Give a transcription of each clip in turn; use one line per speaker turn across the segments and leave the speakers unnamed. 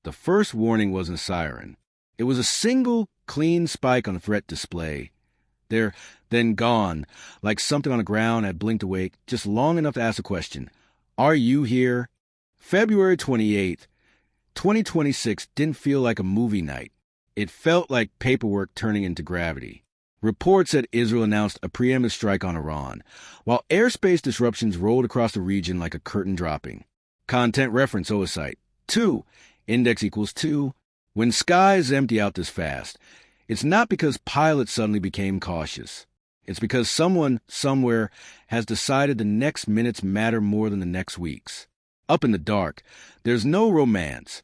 The first warning wasn't a siren. It was a single, clean spike on the threat display. There, then gone, like something on the ground had blinked awake just long enough to ask a question. Are you here? February 28th, 2026 didn't feel like a movie night. It felt like paperwork turning into gravity. Reports said Israel announced a preemptive strike on Iran, while airspace disruptions rolled across the region like a curtain dropping. Content reference oversight. 2. Index equals 2. When skies empty out this fast, it's not because pilots suddenly became cautious. It's because someone, somewhere, has decided the next minutes matter more than the next weeks. Up in the dark, there's no romance.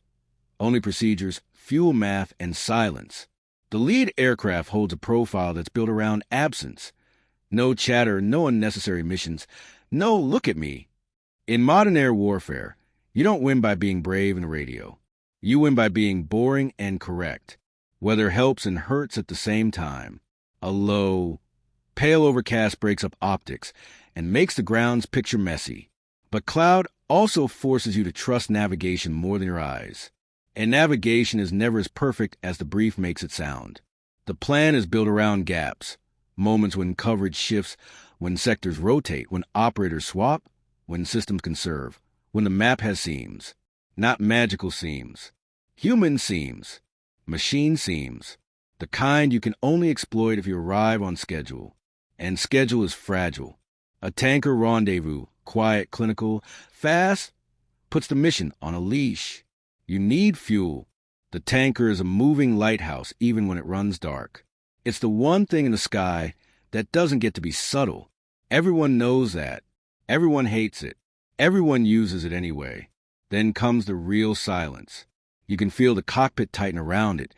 Only procedures, fuel math, and silence. The lead aircraft holds a profile that's built around absence. No chatter, no unnecessary missions, no look at me. In modern air warfare, you don't win by being brave in the radio. You win by being boring and correct. Weather helps and hurts at the same time. A low, pale overcast breaks up optics and makes the ground's picture messy. But cloud also forces you to trust navigation more than your eyes. And navigation is never as perfect as the brief makes it sound. The plan is built around gaps, moments when coverage shifts, when sectors rotate, when operators swap, when systems conserve, when the map has seams. Not magical seams. Human seams. Machine seams. The kind you can only exploit if you arrive on schedule. And schedule is fragile. A tanker rendezvous, quiet, clinical, fast, puts the mission on a leash. You need fuel. The tanker is a moving lighthouse even when it runs dark. It's the one thing in the sky that doesn't get to be subtle. Everyone knows that. Everyone hates it. Everyone uses it anyway. Then comes the real silence. You can feel the cockpit tighten around it,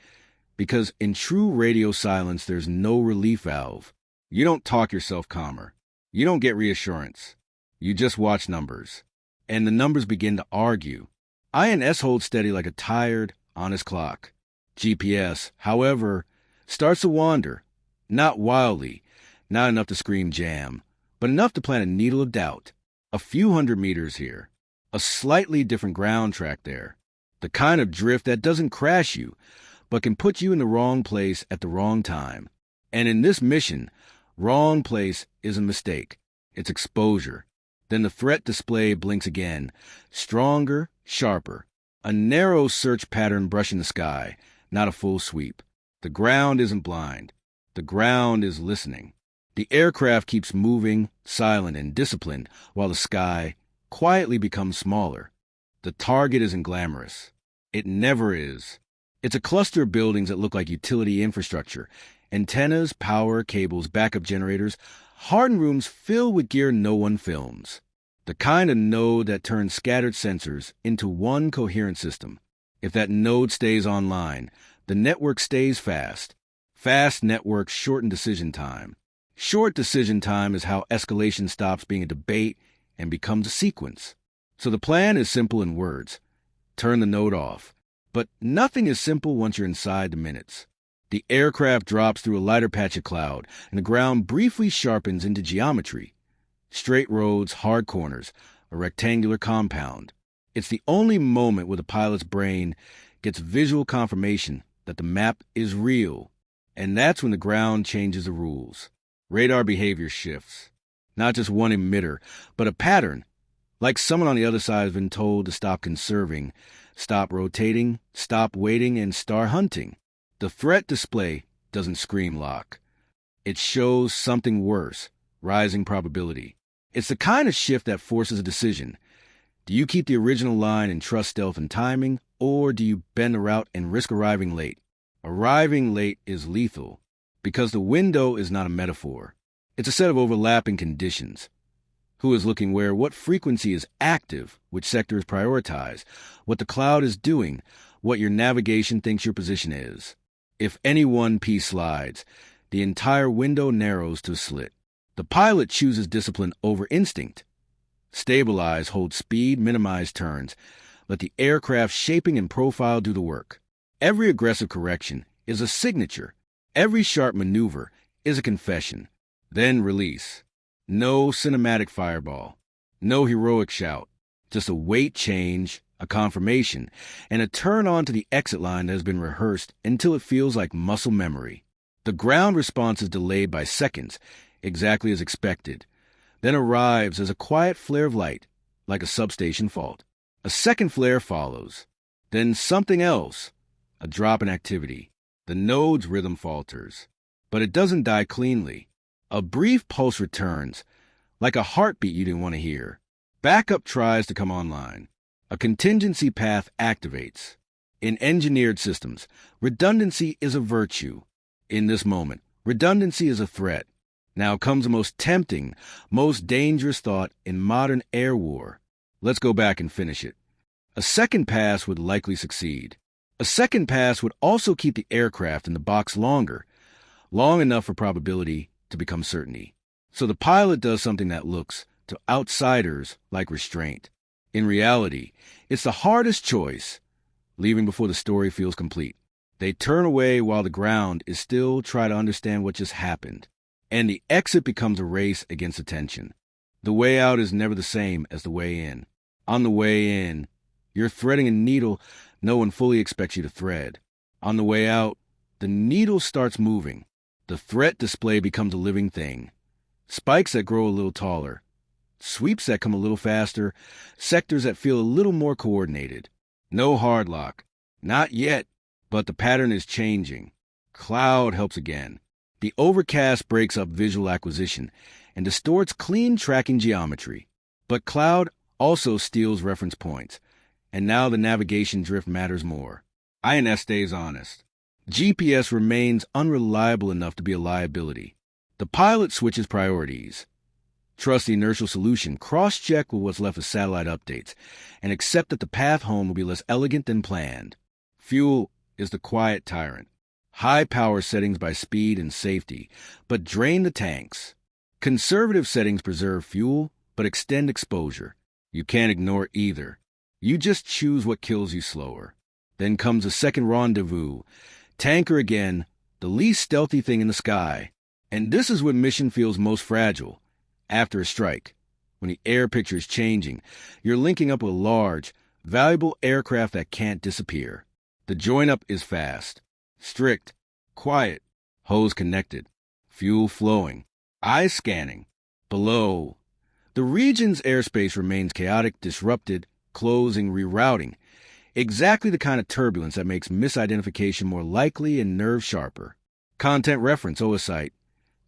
because in true radio silence there's no relief valve. You don't talk yourself calmer. You don't get reassurance. You just watch numbers. And the numbers begin to argue. INS holds steady like a tired, honest clock. GPS, however, starts to wander. Not wildly, not enough to scream jam, but enough to plant a needle of doubt. A few hundred meters here. A slightly different ground track there. The kind of drift that doesn't crash you, but can put you in the wrong place at the wrong time. And in this mission, wrong place is a mistake. It's exposure. Then the threat display blinks again, stronger, sharper. A narrow search pattern brushing the sky, not a full sweep. The ground isn't blind. The ground is listening. The aircraft keeps moving, silent and disciplined, while the sky quietly becomes smaller. The target isn't glamorous. It never is. It's a cluster of buildings that look like utility infrastructure. Antennas, power, cables, backup generators, hardened rooms filled with gear no one films. The kind of node that turns scattered sensors into one coherent system. If that node stays online, the network stays fast. Fast networks shorten decision time. Short decision time is how escalation stops being a debate and becomes a sequence. So the plan is simple in words. Turn the node off. But nothing is simple once you're inside the minutes. The aircraft drops through a lighter patch of cloud, and the ground briefly sharpens into geometry. Straight roads, hard corners, a rectangular compound. It's the only moment where the pilot's brain gets visual confirmation that the map is real. And that's when the ground changes the rules. Radar behavior shifts. Not just one emitter, but a pattern. Like someone on the other side has been told to stop conserving, stop rotating, stop waiting, and start hunting. The threat display doesn't scream lock. It shows something worse, rising probability. It's the kind of shift that forces a decision. Do you keep the original line and trust stealth and timing, or do you bend the route and risk arriving late? Arriving late is lethal, because the window is not a metaphor. It's a set of overlapping conditions. Who is looking where, what frequency is active, which sector is prioritized, what the cloud is doing, what your navigation thinks your position is. If any one piece slides, the entire window narrows to a slit. The pilot chooses discipline over instinct. Stabilize, hold speed, minimize turns. Let the aircraft shaping and profile do the work. Every aggressive correction is a signature. Every sharp maneuver is a confession. Then release. No cinematic fireball. No heroic shout. Just a weight change, a a confirmation, and a turn on to the exit line that has been rehearsed until it feels like muscle memory. The ground response is delayed by seconds, exactly as expected, then arrives as a quiet flare of light, like a substation fault. A second flare follows, then something else, a drop in activity. The node's rhythm falters, but it doesn't die cleanly. A brief pulse returns, like a heartbeat you didn't want to hear. Backup tries to come online. A contingency path activates. In engineered systems, redundancy is a virtue. In this moment, redundancy is a threat. Now comes the most tempting, most dangerous thought in modern air war. Let's go back and finish it. A second pass would likely succeed. A second pass would also keep the aircraft in the box longer, long enough for probability to become certainty. So the pilot does something that looks, to outsiders, like restraint. In reality, it's the hardest choice, leaving before the story feels complete. They turn away while the ground is still trying to understand what just happened, and the exit becomes a race against attention. The way out is never the same as the way in. On the way in, you're threading a needle no one fully expects you to thread. On the way out, the needle starts moving. The threat display becomes a living thing. Spikes that grow a little taller, sweeps that come a little faster, sectors that feel a little more coordinated. No hard lock. Not yet. But the pattern is changing. Cloud helps again. The overcast breaks up visual acquisition and distorts clean tracking geometry. But cloud also steals reference points, and now the navigation drift matters more. INS stays honest. GPS remains unreliable enough to be a liability. The pilot switches priorities. Trust the inertial solution, cross-check with what's left of satellite updates, and accept that the path home will be less elegant than planned. Fuel is the quiet tyrant. High power settings by speed and safety, but drain the tanks. Conservative settings preserve fuel, but extend exposure. You can't ignore either. You just choose what kills you slower. Then comes a second rendezvous. Tanker again, the least stealthy thing in the sky. And this is when mission feels most fragile. After a strike, when the air picture is changing, you're linking up with a large, valuable aircraft that can't disappear. The join-up is fast, strict, quiet, hose connected, fuel flowing, eyes scanning. Below, the region's airspace remains chaotic, disrupted, closing, rerouting. Exactly the kind of turbulence that makes misidentification more likely and nerve sharper. Content reference, OSITE.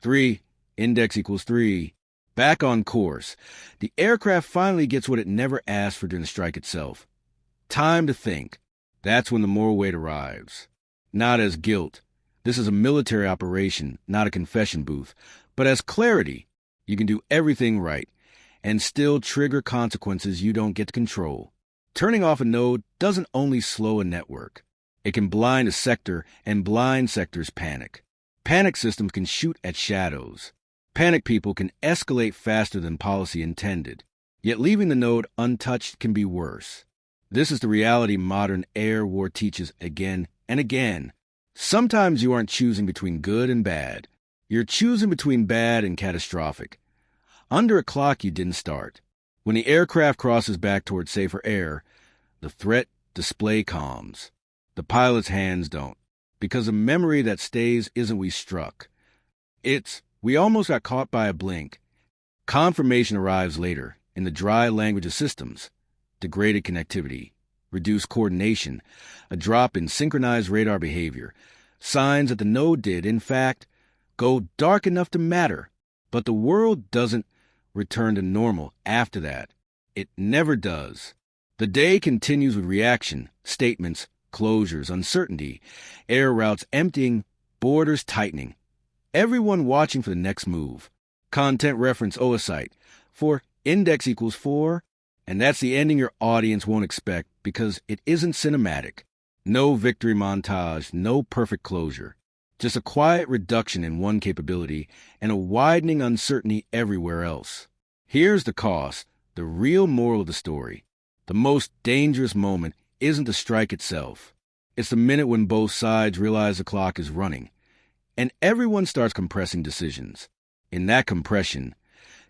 3, index equals 3. Back on course. The aircraft finally gets what it never asked for during the strike itself. Time to think. That's when the moral weight arrives. Not as guilt. This is a military operation, not a confession booth. But as clarity. You can do everything right and still trigger consequences you don't get to control. Turning off a node doesn't only slow a network. It can blind a sector, and blind sectors panic. Panic systems can shoot at shadows. Panic people can escalate faster than policy intended. Yet leaving the node untouched can be worse. This is the reality modern air war teaches again and again. Sometimes you aren't choosing between good and bad. You're choosing between bad and catastrophic. Under a clock you didn't start. When the aircraft crosses back toward safer air, the threat display calms. The pilot's hands don't, because the memory that stays isn't we struck. It's we almost got caught by a blink. Confirmation arrives later in the dry language of systems. Degraded connectivity, reduced coordination, a drop in synchronized radar behavior, signs that the node did, in fact, go dark enough to matter. But the world doesn't return to normal after that. It never does. The day continues with reaction, statements, closures, uncertainty, air routes emptying, borders tightening. Everyone watching for the next move. Content reference OSITE for index equals 4. And that's the ending your audience won't expect because it isn't cinematic. No victory montage, no perfect closure. Just a quiet reduction in one capability and a widening uncertainty everywhere else. Here's the cost, the real moral of the story. The most dangerous moment isn't the strike itself. It's the minute when both sides realize the clock is running, and everyone starts compressing decisions. In that compression,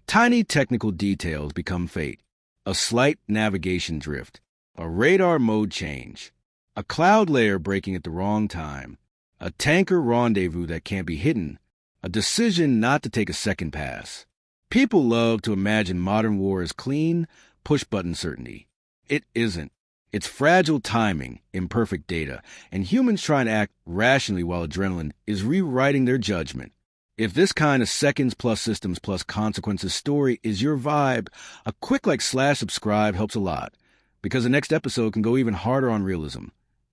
tiny technical details become fate. A slight navigation drift, a radar mode change, a cloud layer breaking at the wrong time, a tanker rendezvous that can't be hidden, a decision not to take a second pass. People love to imagine modern war as clean, push-button certainty. It isn't. It's fragile timing, imperfect data, and humans trying to act rationally while adrenaline is rewriting their judgment. If this kind of seconds plus systems plus consequences story is your vibe, a quick /subscribe helps a lot, because the next episode can go even harder on realism.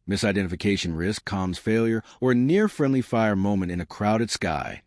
Misidentification risk, comms failure, or a near-friendly fire moment in a crowded sky.